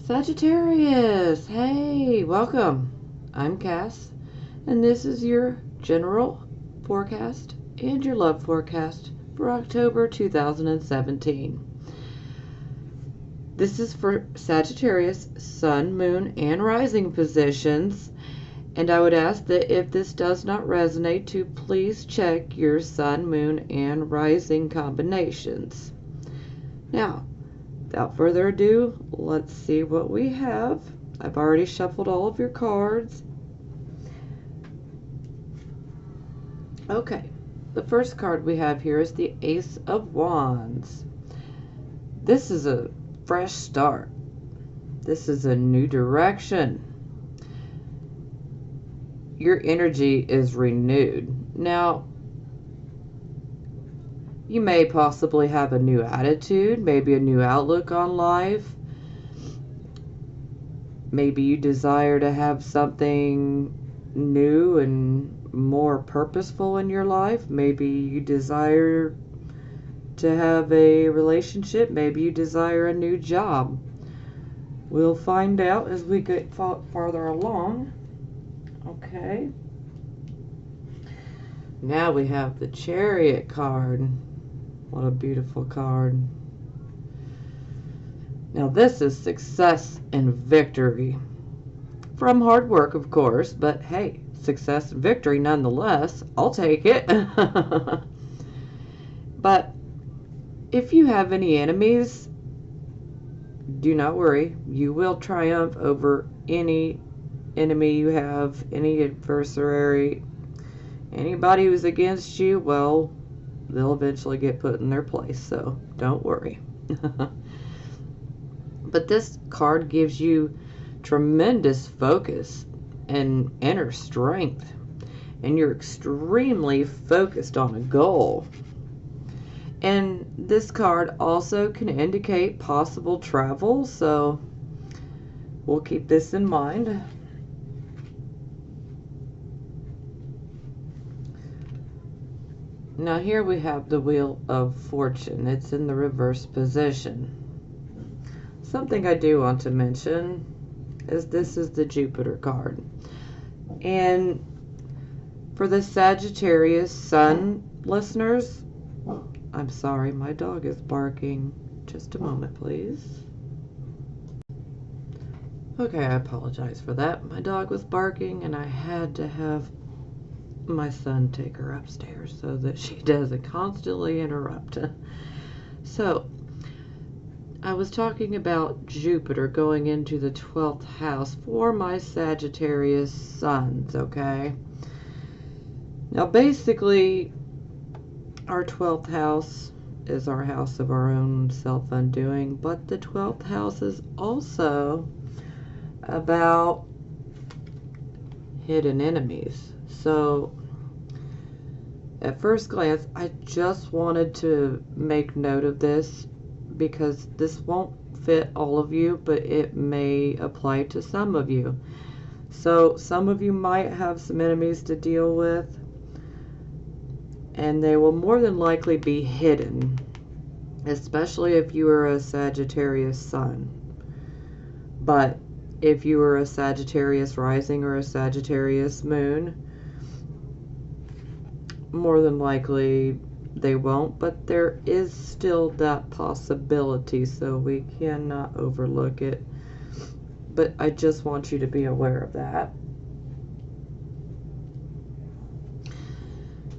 Sagittarius, hey, welcome. I'm Cass, and this is your general forecast and your love forecast for October 2017. This is for Sagittarius, Sun, Moon, and Rising positions, and I would ask that if this does not resonate to please check your Sun, Moon, and Rising combinations. Now, without further ado, let's see what we have. I've already shuffled all of your cards. Okay, the first card we have here is the Ace of Wands. This is a fresh start. This is a new direction. Your energy is renewed. Now, you may possibly have a new attitude, maybe a new outlook on life. Maybe you desire to have something new and more purposeful in your life. Maybe you desire to have a relationship. Maybe you desire a new job. We'll find out as we get farther along. Okay. Now we have the Chariot card. What a beautiful card. Now this is success and victory. From hard work, of course, but hey, success and victory nonetheless. I'll take it. But if you have any enemies, do not worry. You will triumph over any enemy you have, any adversary, anybody who's against you. Well, they'll eventually get put in their place, so don't worry. But this card gives you tremendous focus and inner strength, and you're extremely focused on a goal. And this card also can indicate possible travel, so we'll keep this in mind. Now here we have the Wheel of Fortune. It's in the reverse position. Something I do want to mention is this is the Jupiter card. And for the Sagittarius Sun listeners, I'm sorry, my dog is barking. Just a moment, please. Okay, I apologize for that. My dog was barking and I had to have my son take her upstairs so that she doesn't constantly interrupt. So, I was talking about Jupiter going into the 12th house for my Sagittarius Suns, okay? Now, basically, our 12th house is our house of our own self-undoing, but the 12th house is also about hidden enemies. So, at first glance, I just wanted to make note of this because this won't fit all of you, but it may apply to some of you. So, some of you might have some enemies to deal with, and they will more than likely be hidden, especially if you are a Sagittarius Sun. But if you are a Sagittarius Rising or a Sagittarius Moon, more than likely they won't, but there is still that possibility, so we cannot overlook it. But I just want you to be aware of that.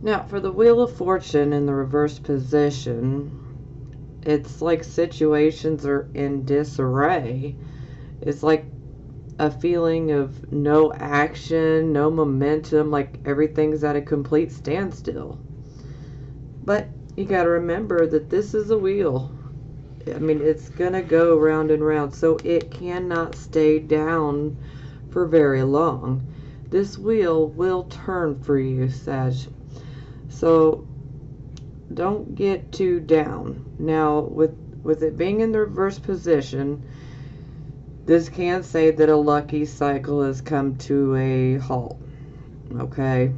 Now, for the Wheel of Fortune in the reverse position, it's like situations are in disarray. It's like a feeling of no action, no momentum, like everything's at a complete standstill. But you got to remember that this is a wheel. I mean, it's going to go round and round, so it cannot stay down for very long. This wheel will turn for you, Sag. So don't get too down. Now, with it being in the reverse position, this can say that a lucky cycle has come to a halt. Okay?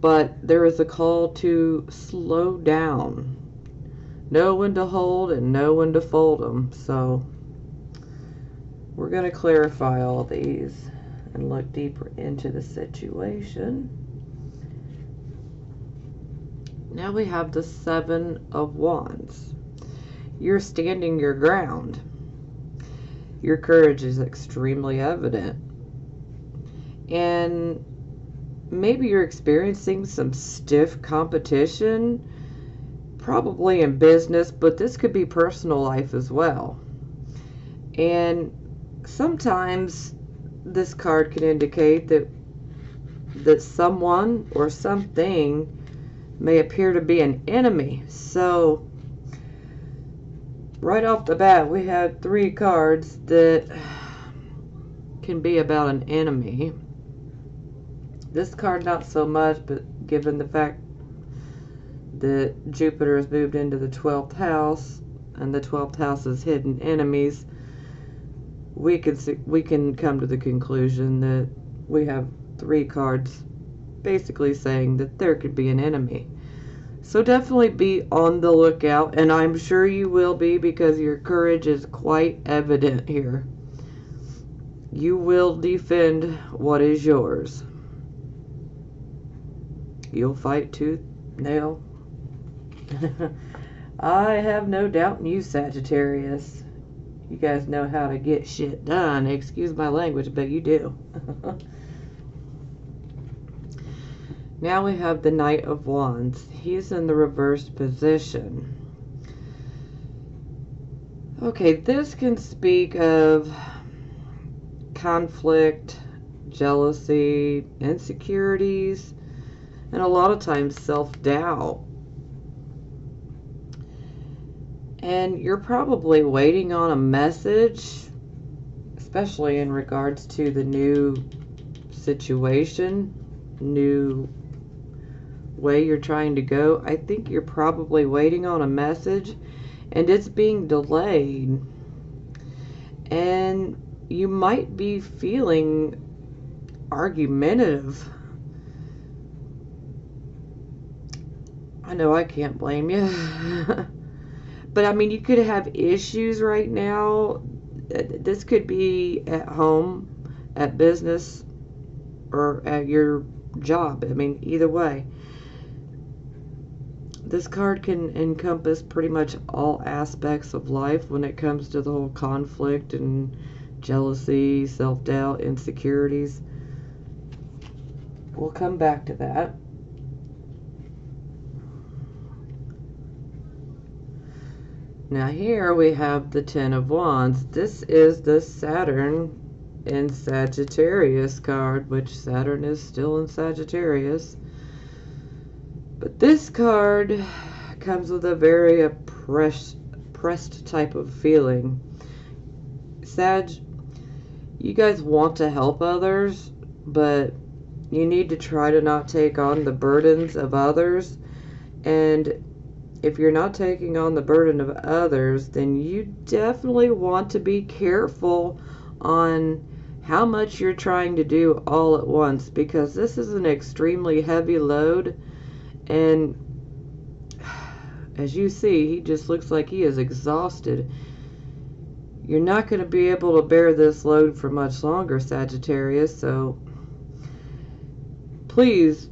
But there is a call to slow down. Know when to hold and know when to fold them. So We're going to clarify all these and look deeper into the situation. Now we have the Seven of Wands. You're standing your ground. Your courage is extremely evident. And maybe you're experiencing some stiff competition, probably in business, but this could be personal life as well. And sometimes this card can indicate that someone or something may appear to be an enemy. So right off the bat, we have 3 cards that can be about an enemy. This card not so much, but given the fact that Jupiter has moved into the 12th house and the 12th house is hidden enemies, we can come to the conclusion that we have 3 cards basically saying that there could be an enemy. So definitely be on the lookout, and I'm sure you will be, because your courage is quite evident here. You will defend what is yours. You'll fight tooth, nail. I have no doubt in you, Sagittarius. You guys know how to get shit done. Excuse my language, but you do. Now we have the Knight of Wands. He's in the reversed position. Okay, this can speak of conflict, jealousy, insecurities, and a lot of times self-doubt. And you're probably waiting on a message, especially in regards to the new situation, new way you're trying to go. I think you're probably waiting on a message and it's being delayed. And you might be feeling argumentative. I know I can't blame you. But I mean, you could have issues right now. This could be at home, at business, or at your job. I mean, either way. This card can encompass pretty much all aspects of life when it comes to the whole conflict and jealousy, self-doubt, insecurities. We'll come back to that. Now here we have the Ten of Wands. This is the Saturn in Sagittarius card, which Saturn is still in Sagittarius. But this card comes with a very oppressed type of feeling. Sag, you guys want to help others, but you need to try to not take on the burdens of others. And if you're not taking on the burden of others, then you definitely want to be careful on how much you're trying to do all at once, because this is an extremely heavy load. And as you see, he just looks like he is exhausted. You're not going to be able to bear this load for much longer, Sagittarius. So please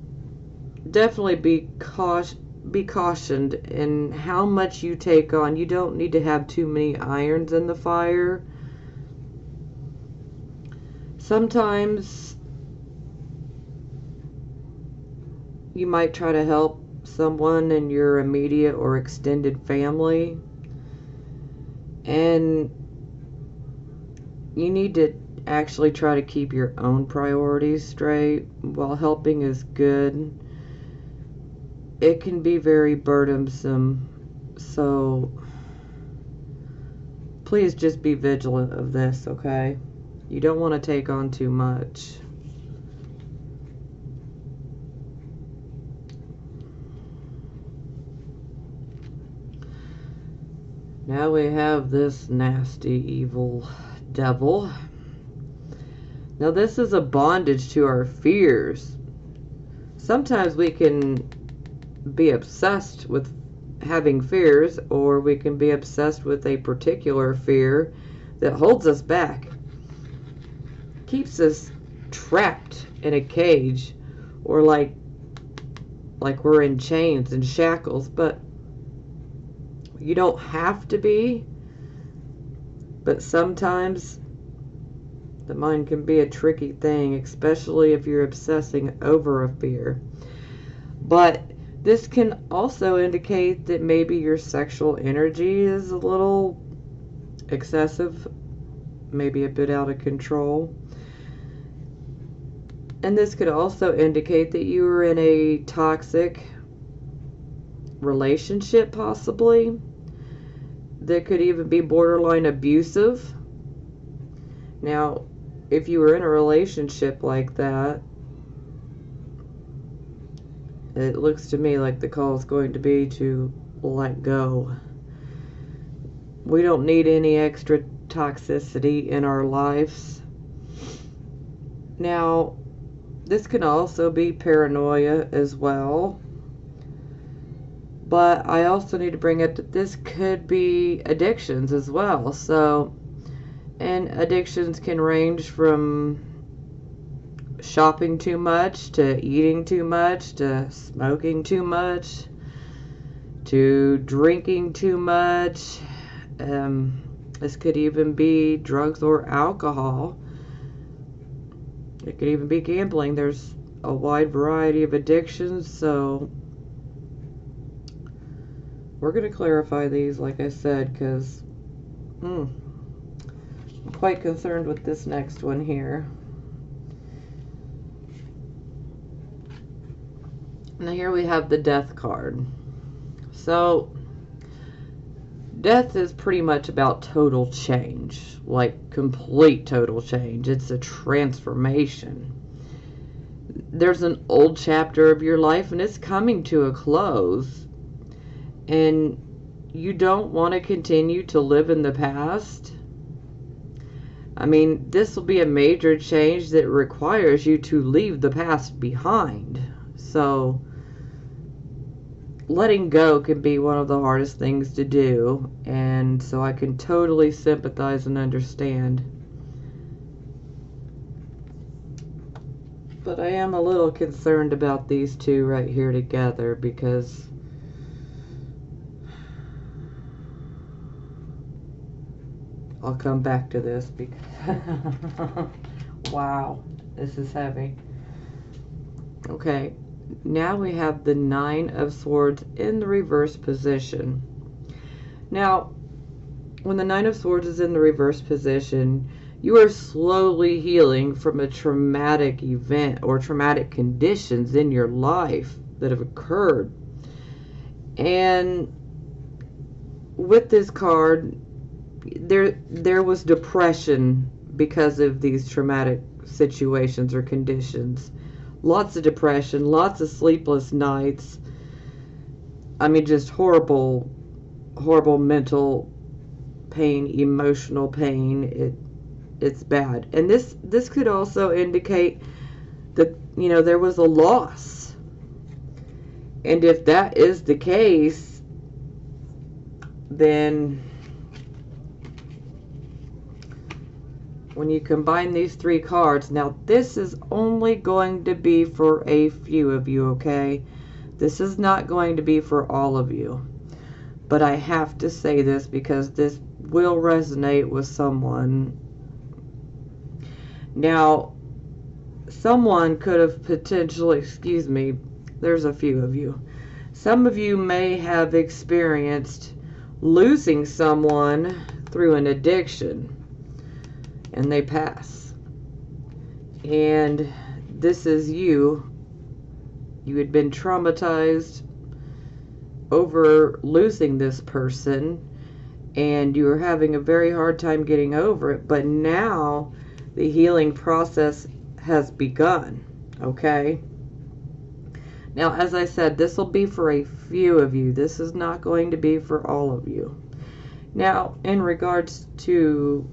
definitely be cautioned in how much you take on. You don't need to have too many irons in the fire. Sometimes you might try to help someone in your immediate or extended family, and you need to actually try to keep your own priorities straight. While helping is good, it can be very burdensome, so please just be vigilant of this, okay? You don't want to take on too much. Now we have this nasty, evil devil. Now this is a bondage to our fears. Sometimes we can be obsessed with having fears, or we can be obsessed with a particular fear that holds us back. keeps us trapped in a cage, or like we're in chains and shackles, but you don't have to be. But sometimes the mind can be a tricky thing, especially if you're obsessing over a fear. But this can also indicate that maybe your sexual energy is a little excessive, maybe a bit out of control. And this could also indicate that you were in a toxic relationship, possibly. That could even be borderline abusive. Now, if you were in a relationship like that, it looks to me like the call is going to be to let go. We don't need any extra toxicity in our lives. Now, this can also be paranoia as well. But I also need to bring up that this could be addictions as well. So, and addictions can range from shopping too much, to eating too much, to smoking too much, to drinking too much. This could even be drugs or alcohol. It could even be gambling. There's a wide variety of addictions, so we're going to clarify these, like I said, because I'm quite concerned with this next one here. Now here we have the Death card. So death is pretty much about total change, like complete total change. It's a transformation. There's an old chapter of your life and it's coming to a close. And you don't want to continue to live in the past. I mean, this will be a major change that requires you to leave the past behind. So letting go can be one of the hardest things to do, and so I can totally sympathize and understand. But I am a little concerned about these two right here together, because I'll come back to this because wow, this is heavy. Okay, now we have the Nine of Swords in the reverse position. Now, when the Nine of Swords is in the reverse position, you are slowly healing from a traumatic event or traumatic conditions in your life that have occurred. And with this card, there was depression because of these traumatic situations or conditions. Lots of depression, lots of sleepless nights. I mean, just horrible mental pain, emotional pain. It's bad. And this could also indicate that, you know, there was a loss. And if that is the case, then when you combine these three cards, now this is only going to be for a few of you, okay? This is not going to be for all of you. But I have to say this because this will resonate with someone. Now, someone could have potentially, excuse me, there's a few of you. Some of you may have experienced losing someone through an addiction, and they pass. And this is you. You had been traumatized over losing this person, and you were having a very hard time getting over it, but now the healing process has begun, okay? Now, as I said, this will be for a few of you. This is not going to be for all of you. Now, in regards to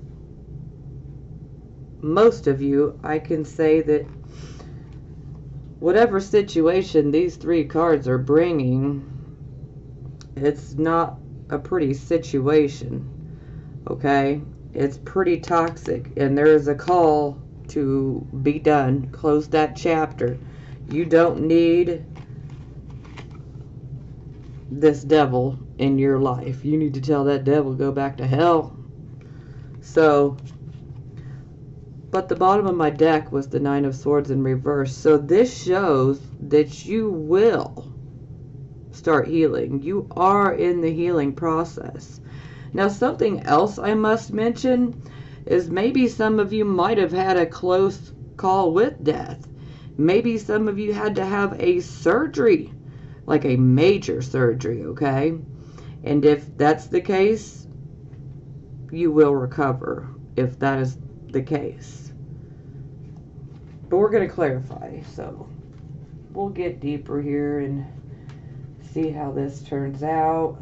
most of you, I can say that whatever situation these three cards are bringing, it's not a pretty situation, okay? It's pretty toxic, and there is a call to be done. Close that chapter. You don't need this devil in your life. You need to tell that devil, go back to hell. So, but the bottom of my deck was the Nine of Swords in reverse. So this shows that you will start healing. You are in the healing process. Now, something else I must mention is maybe some of you might have had a close call with death. Maybe some of you had to have a surgery, like a major surgery, okay? And if that's the case, you will recover if that is the case. But we're going to clarify, so we'll get deeper here and see how this turns out.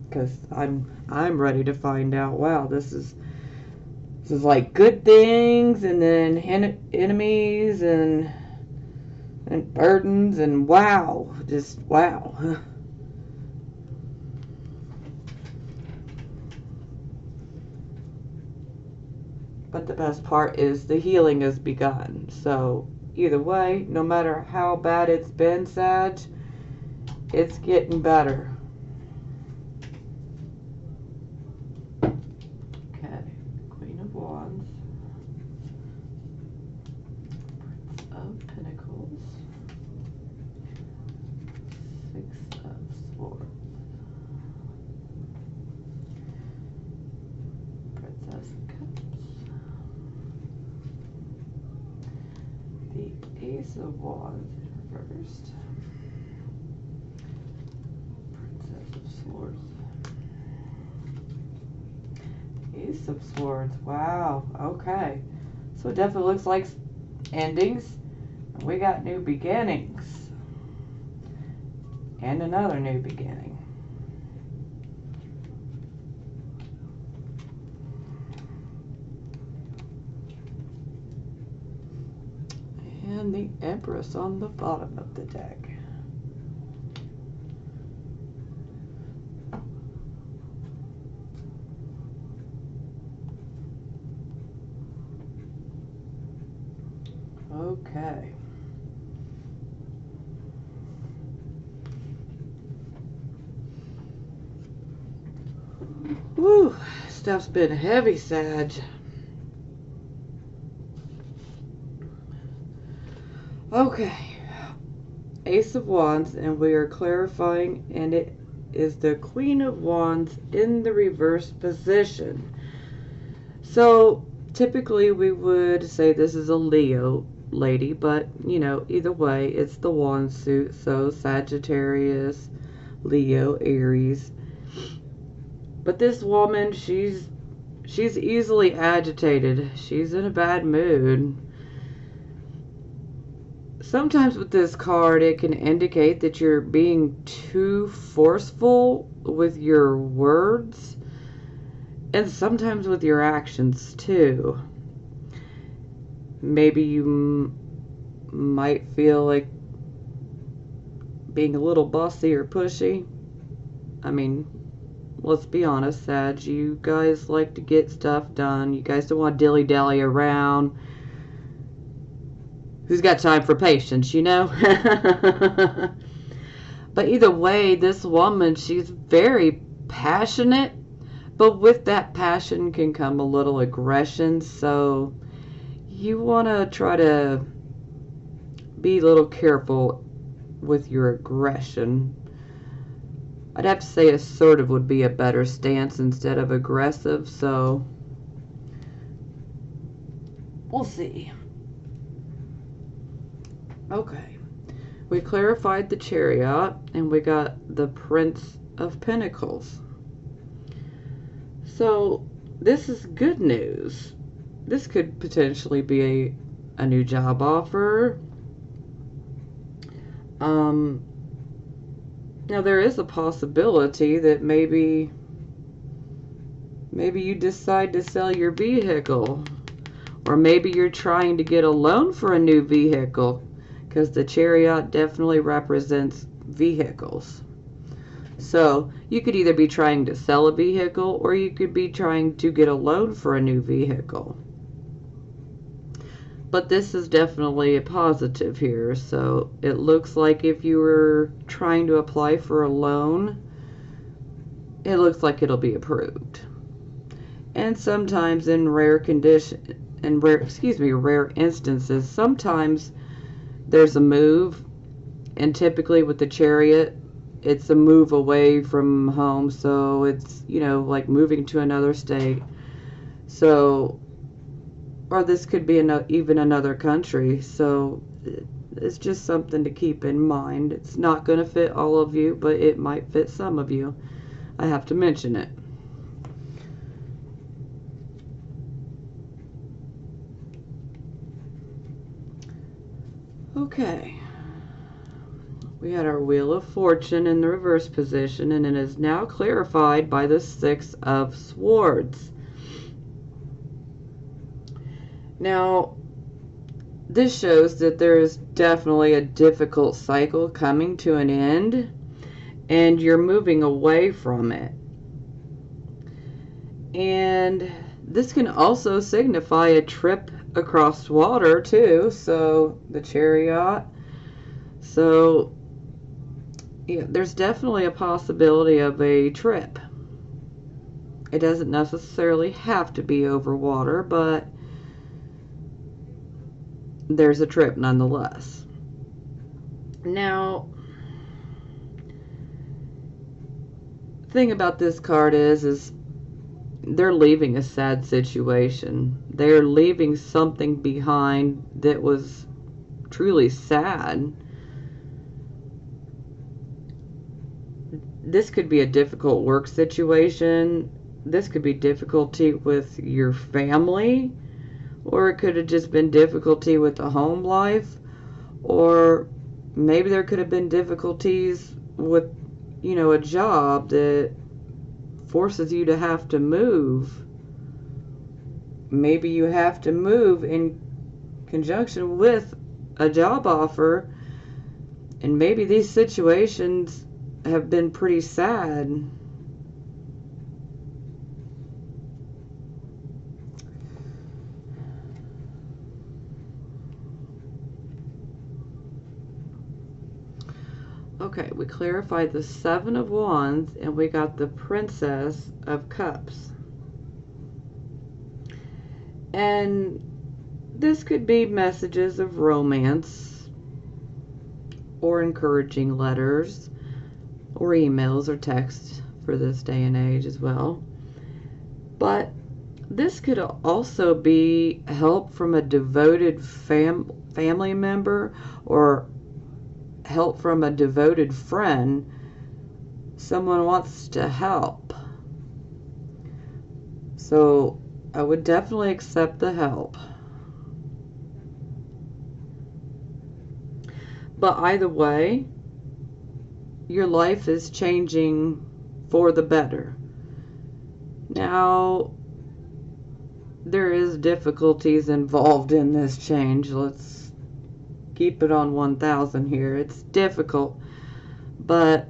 Because I'm ready to find out. Wow, this is like good things, and then enemies, and burdens, and wow, just wow. But the best part is the healing has begun. So either way, no matter how bad it's been, Sag, it's getting better. Okay, Queen of Wands, Prince of Pentacles, Six of Swords, Princess of Cups, the Ace of Wands in reversed, Princess of Swords, Ace of Swords. Wow, okay. So it definitely looks like endings. We got new beginnings. And another new beginning. And the Empress on the bottom of the deck. Okay. Woo, stuff's been heavy, Sag. Okay. Ace of Wands, and we are clarifying, and it is the Queen of Wands in the reverse position. So, typically we would say this is a Leo lady, but, you know, either way, it's the wand suit, so Sagittarius, Leo, Aries. But this woman, she's easily agitated. She's in a bad mood. Sometimes with this card, it can indicate that you're being too forceful with your words, and sometimes with your actions too. Maybe you might feel like being a little bossy or pushy. I mean, let's be honest, Sag, you guys like to get stuff done. You guys don't want to dilly-dally around. Who's got time for patience, you know? But either way, this woman, she's very passionate, but with that passion can come a little aggression, so you want to try to be a little careful with your aggression. I'd have to say assertive would be a better stance instead of aggressive, so we'll see. Okay, we clarified the Chariot, and we got the Prince of Pentacles. So this is good news. This could potentially be a new job offer. Now there is a possibility that maybe you decide to sell your vehicle, or maybe you're trying to get a loan for a new vehicle, because the Chariot definitely represents vehicles. So you could either be trying to sell a vehicle, or you could be trying to get a loan for a new vehicle. But this is definitely a positive here. So it looks like if you were trying to apply for a loan, it looks like it'll be approved. And sometimes in rare instances, sometimes there's a move, and typically with the Chariot, it's a move away from home, so it's, you know, like moving to another state. So, or this could be even another country, so it's just something to keep in mind. It's not going to fit all of you, but it might fit some of you. I have to mention it. Okay. We had our Wheel of Fortune in the reverse position, and it is now clarified by the Six of Swords. Now, this shows that there is definitely a difficult cycle coming to an end, and you're moving away from it. And this can also signify a trip across water too, so the Chariot. So yeah, there's definitely a possibility of a trip. It doesn't necessarily have to be over water, but there's a trip nonetheless. Now, the thing about this card is they're leaving a sad situation. They're leaving something behind that was truly sad. This could be a difficult work situation. This could be difficulty with your family, or it could have just been difficulty with the home life, or maybe there could have been difficulties with, you know, a job that forces you to have to move. Maybe you have to move in conjunction with a job offer, and maybe these situations have been pretty sad. Okay, we clarified the Seven of Wands, and we got the Princess of Cups. And this could be messages of romance, or encouraging letters, or emails or texts for this day and age as well. But this could also be help from a devoted family member, or help from a devoted friend. Someone wants to help. So I would definitely accept the help. But either way, your life is changing for the better. Now, there is difficulties involved in this change. Let's keep it on 1,000 here. It's difficult, but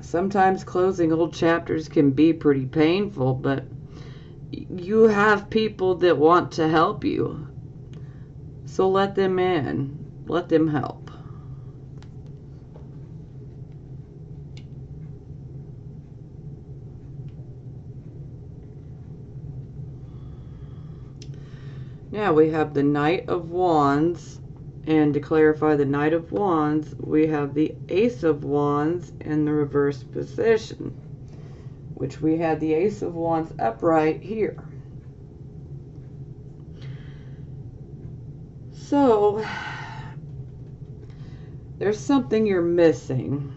sometimes closing old chapters can be pretty painful, but you have people that want to help you. So let them in. Let them help. Now we have the Knight of Wands, and to clarify the Knight of Wands, we have the Ace of Wands in the reverse position, which we had the Ace of Wands upright here. So, there's something you're missing.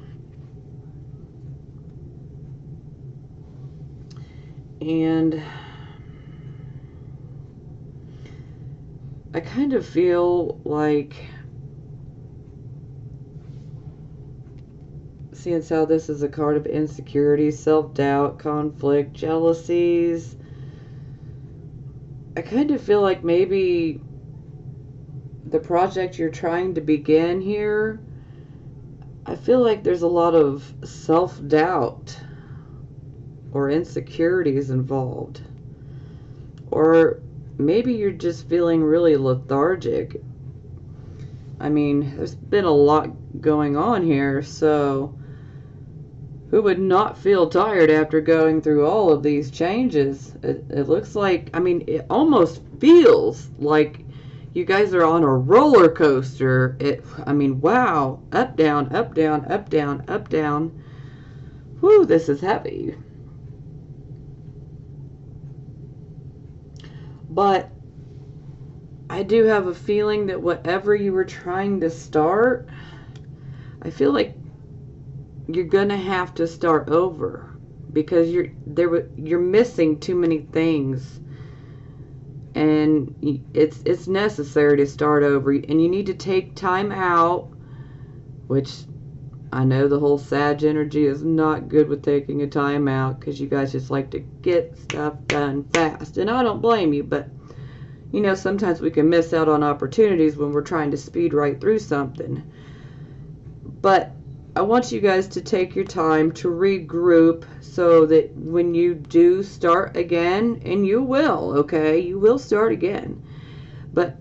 And I kind of feel like, seeing how this is a card of insecurity, self-doubt, conflict, jealousies, I kind of feel like maybe the project you're trying to begin here, I feel like there's a lot of self-doubt or insecurities involved. Or maybe you're just feeling really lethargic. I mean, there's been a lot going on here, so who would not feel tired after going through all of these changes? It looks like, I mean, it almost feels like you guys are on a roller coaster. I mean, wow. Up, down, up, down, up, down, up, down. Whew, this is heavy. But I do have a feeling that whatever you were trying to start, I feel like you're gonna have to start over because you're missing too many things, and it's necessary to start over, and you need to take time out, which I know the whole Sag energy is not good with taking a time out because you guys just like to get stuff done fast, and I don't blame you, but you know, sometimes we can miss out on opportunities when we're trying to speed right through something. But I want you guys to take your time to regroup so that when you do start again, and you will, okay? You will start again. But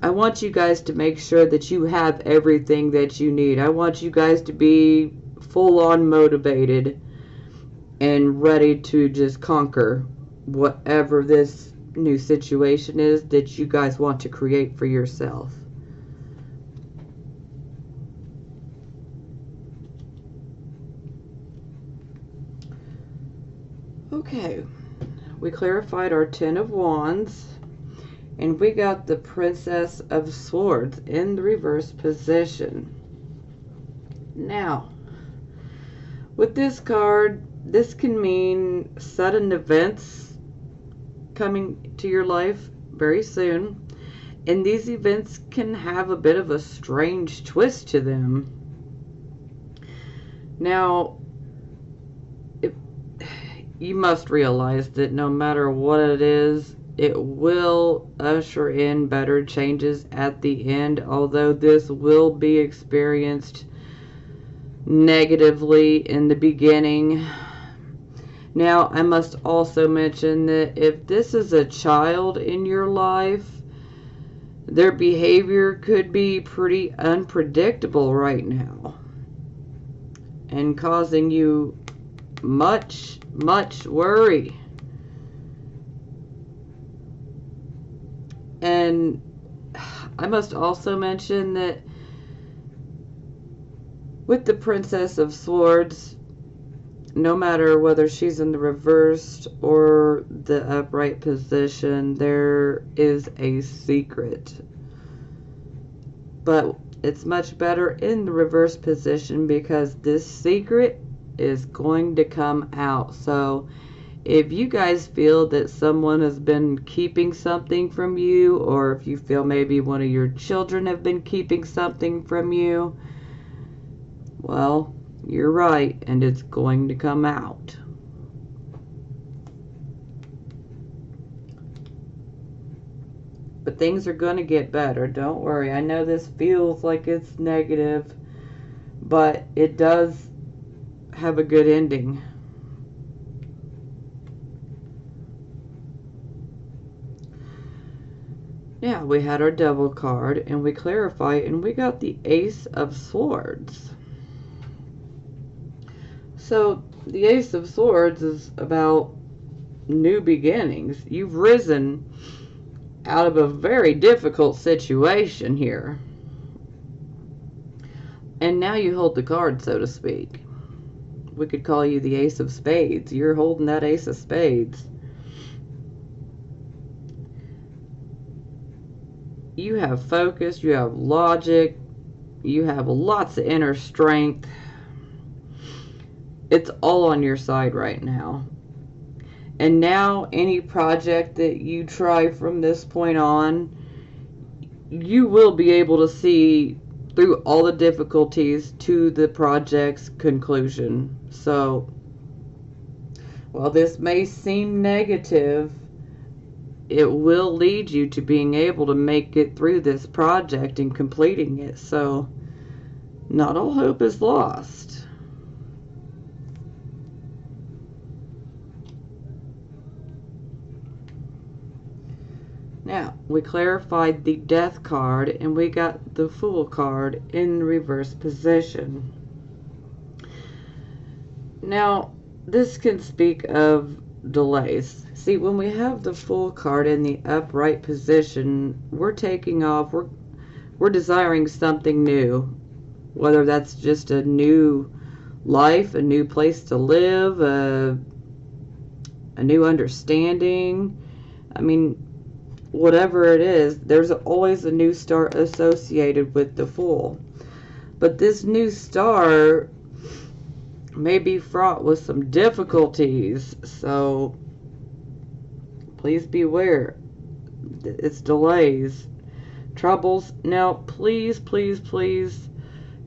I want you guys to make sure that you have everything that you need. I want you guys to be full-on motivated and ready to just conquer whatever this new situation is that you guys want to create for yourself. Okay, we clarified our Ten of Wands, and we got the Princess of Swords in the reverse position. Now, with this card, this can mean sudden events coming to your life very soon, and these events can have a bit of a strange twist to them. Now, you must realize that no matter what it is, it will usher in better changes at the end, although this will be experienced negatively in the beginning. Now, I must also mention that if this is a child in your life, their behavior could be pretty unpredictable right now and causing you much worry. And I must also mention that with the Princess of Swords, no matter whether she's in the reversed or the upright position, there is a secret. But it's much better in the reverse position because this secret is going to come out. So if you guys feel that someone has been keeping something from you, or if you feel maybe one of your children have been keeping something from you, well, you're right, and it's going to come out. But things are going to get better. Don't worry. I know this feels like it's negative, but it does have a good ending. Yeah, we had our Devil card, and we clarify, and we got the Ace of Swords. So, the Ace of Swords is about new beginnings. You've risen out of a very difficult situation here. And now you hold the card, so to speak. We could call you the Ace of Spades. You're holding that Ace of Spades. You have focus, you have logic, you have lots of inner strength. It's all on your side right now. And now any project that you try from this point on, you will be able to see through all the difficulties to the project's conclusion. So, while this may seem negative, it will lead you to being able to make it through this project and completing it. So, not all hope is lost. Now, we clarified the Death card, and we got the Fool card in reverse position. Now, this can speak of delays. See, when we have the Fool card in the upright position, we're taking off, we're desiring something new. Whether that's just a new life, a new place to live, a new understanding. I mean, whatever it is, there's always a new start associated with the Fool. But this new star may be fraught with some difficulties, so please beware. It's delays, troubles. Now, please, please, please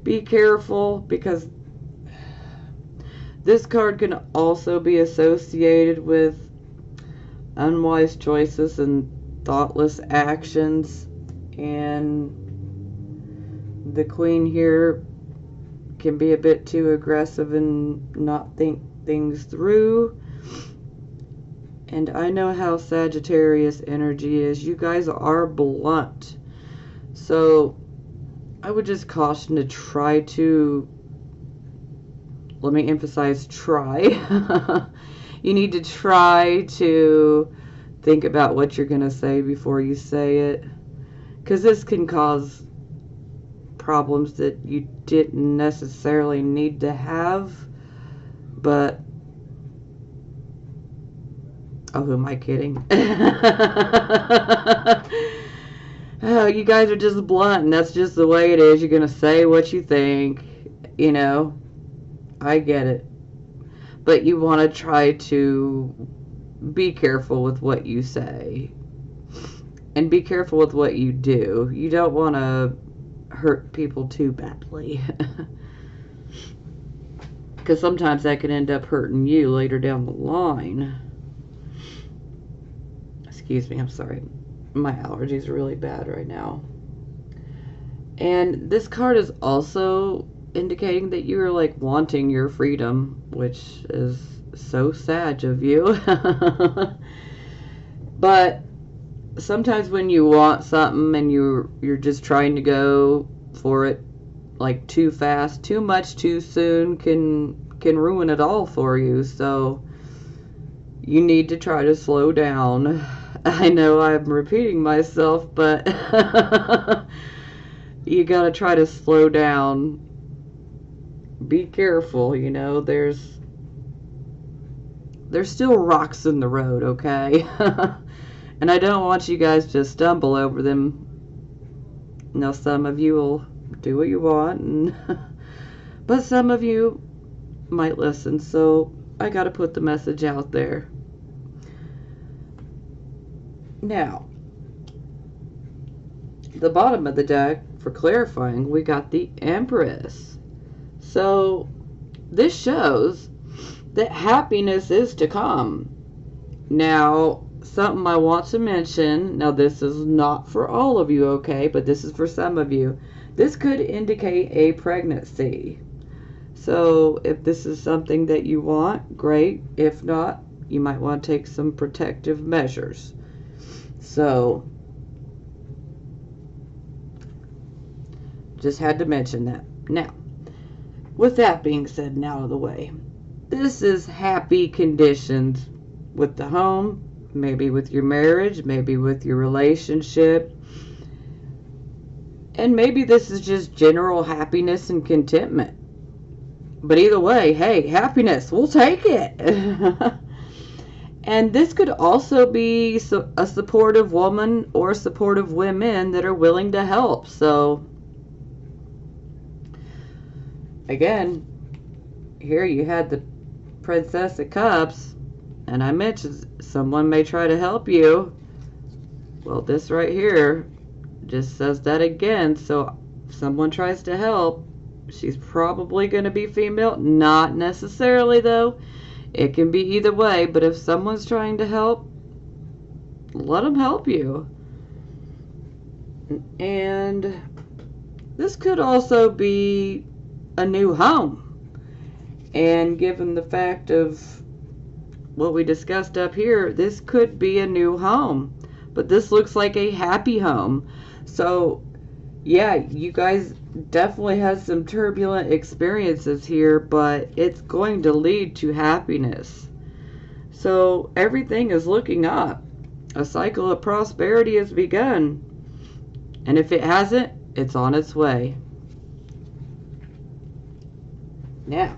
be careful, because this card can also be associated with unwise choices and thoughtless actions, and the Queen here can be a bit too aggressive and not think things through. And I know how Sagittarius energy is. You guys are blunt, so I would just caution to try to, let me emphasize, try. You need to try to think about what you're going to say before you say it, because this can cause problems that you didn't necessarily need to have. But oh, who am I kidding? Oh, you guys are just blunt, and that's just the way it is. You're going to say what you think, you know. I get it. But you want to try to be careful with what you say. And be careful with what you do. You don't want to hurt people too badly. Because sometimes that can end up hurting you later down the line. Excuse me, I'm sorry. My allergies are really bad right now. And this card is also indicating that you're like wanting your freedom, which is so sad of you. But sometimes when you want something and you're just trying to go for it like too fast, too much too soon can ruin it all for you. So you need to try to slow down. I know I'm repeating myself, but you gotta try to slow down. Be careful, you know, there's still rocks in the road, okay? And I don't want you guys to stumble over them. Now, some of you will do what you want, but some of you might listen, so I gotta put the message out there. Now, the bottom of the deck, for clarifying, we got the Empress. So, this shows that happiness is to come. Now, something I want to mention, now this is not for all of you, okay, but this is for some of you. This could indicate a pregnancy. So, if this is something that you want, great. If not, you might want to take some protective measures. So, just had to mention that. Now, with that being said and out of the way, this is happy conditions with the home, maybe with your marriage, maybe with your relationship, and maybe this is just general happiness and contentment. But either way, hey, happiness, we'll take it. And this could also be a supportive woman or supportive women that are willing to help. So, again, here you had the Princess of Cups, and I mentioned someone may try to help you. Well, this right here just says that again. So, if someone tries to help, she's probably going to be female. Not necessarily, though. It can be either way, but if someone's trying to help, let them help you. And this could also be a new home. And given the fact of what we discussed up here, this could be a new home. but this looks like a happy home. So yeah, you guys definitely had some turbulent experiences here, but it's going to lead to happiness. So everything is looking up. A cycle of prosperity has begun. And if it hasn't, it's on its way. Now,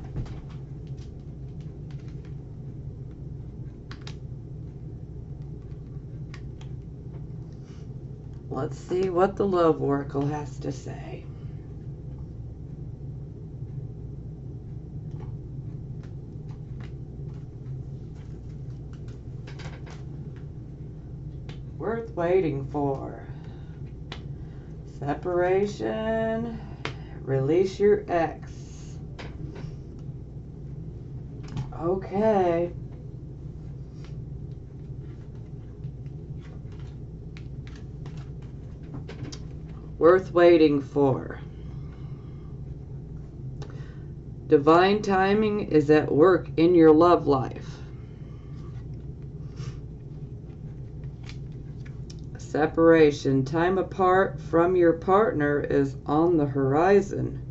let's see what the Love Oracle has to say. Worth waiting for. Separation. Release your ex. Okay. Worth waiting for. Divine timing is at work in your love life. Separation. Time apart from your partner is on the horizon.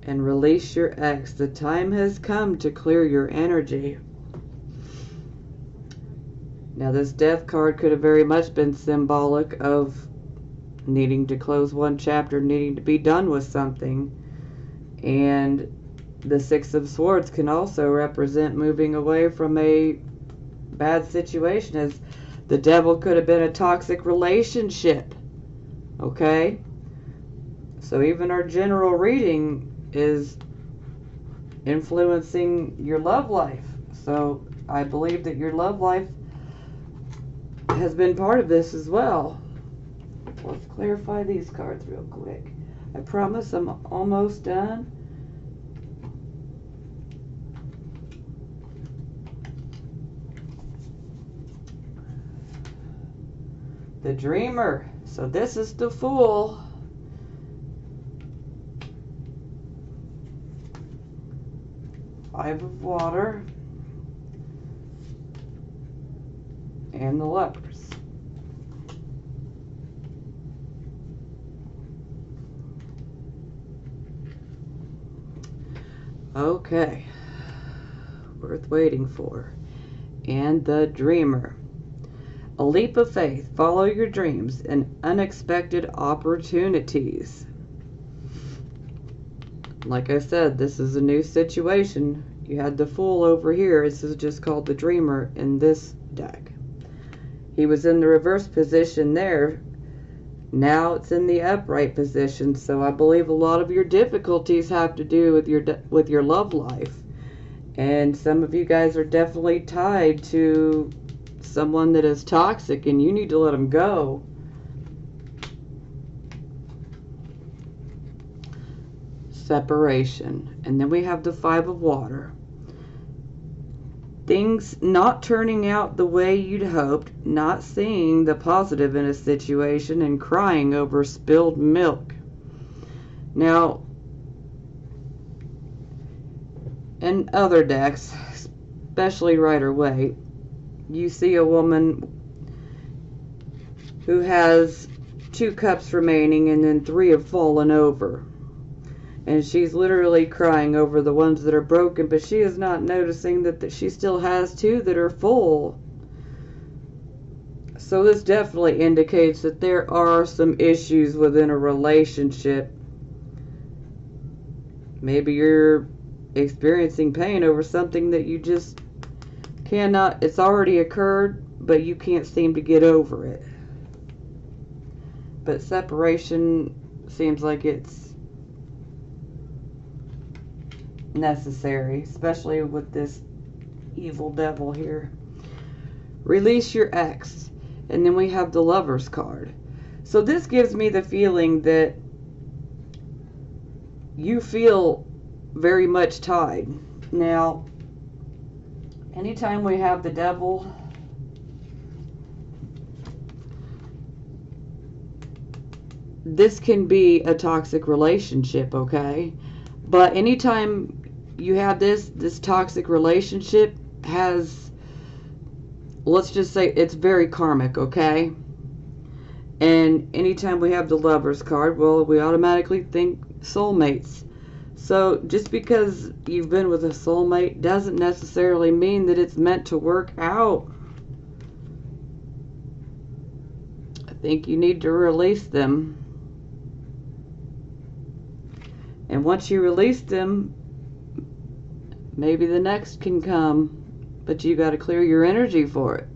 And release your ex. The time has come to clear your energy. Now this Death card could have very much been symbolic of needing to close one chapter, needing to be done with something. And the Six of Swords can also represent moving away from a bad situation, as the Devil could have been a toxic relationship. Okay? So even our general reading is influencing your love life. So I believe that your love life has been part of this as well. Let's clarify these cards real quick. I promise I'm almost done. The Dreamer. So this is the Fool. Five of Water. And the Lovers. Okay. Worth waiting for. And the Dreamer. A leap of faith. Follow your dreams and unexpected opportunities. Like I said, this is a new situation. You had the Fool over here. This is just called the Dreamer in this deck. He was in the reverse position there. Now it's in the upright position. So I believe a lot of your difficulties have to do with your love life. And some of you guys are definitely tied to someone that is toxic, and you need to let them go. Separation. And then we have the Five of Water. Things not turning out the way you'd hoped, not seeing the positive in a situation, and crying over spilled milk. Now, in other decks, especially Rider-Waite, you see a woman who has 2 cups remaining and then 3 have fallen over. And she's literally crying over the ones that are broken, but she is not noticing that she still has 2 that are full. So this definitely indicates that there are some issues within a relationship. Maybe you're experiencing pain over something that you just cannot, it's already occurred, but you can't seem to get over it. But separation seems like it's necessary, especially with this evil devil here. Release your ex. And then we have the Lovers card. So this gives me the feeling that you feel very much tied. Now, anytime we have the Devil, this can be a toxic relationship, okay? But anytime you have this toxic relationship has let's just say it's very karmic, okay? And anytime we have the Lovers card, well, we automatically think soulmates. So just because you've been with a soulmate doesn't necessarily mean that it's meant to work out. I think you need to release them. And once you release them, maybe the next can come. But you got to clear your energy for it.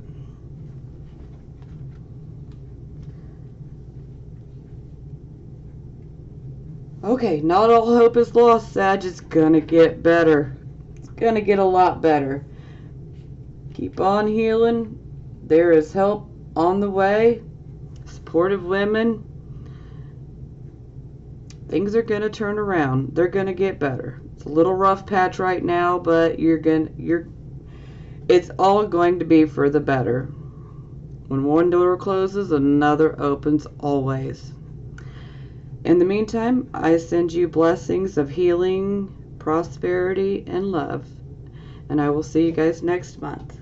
Okay, not all hope is lost, Sag. It's gonna get better. It's gonna get a lot better. Keep on healing. There is help on the way. Supportive women. Things are gonna turn around. They're gonna get better. It's a little rough patch right now, but it's all going to be for the better. When one door closes, another opens always. In the meantime, I send you blessings of healing, prosperity, and love. And I will see you guys next month.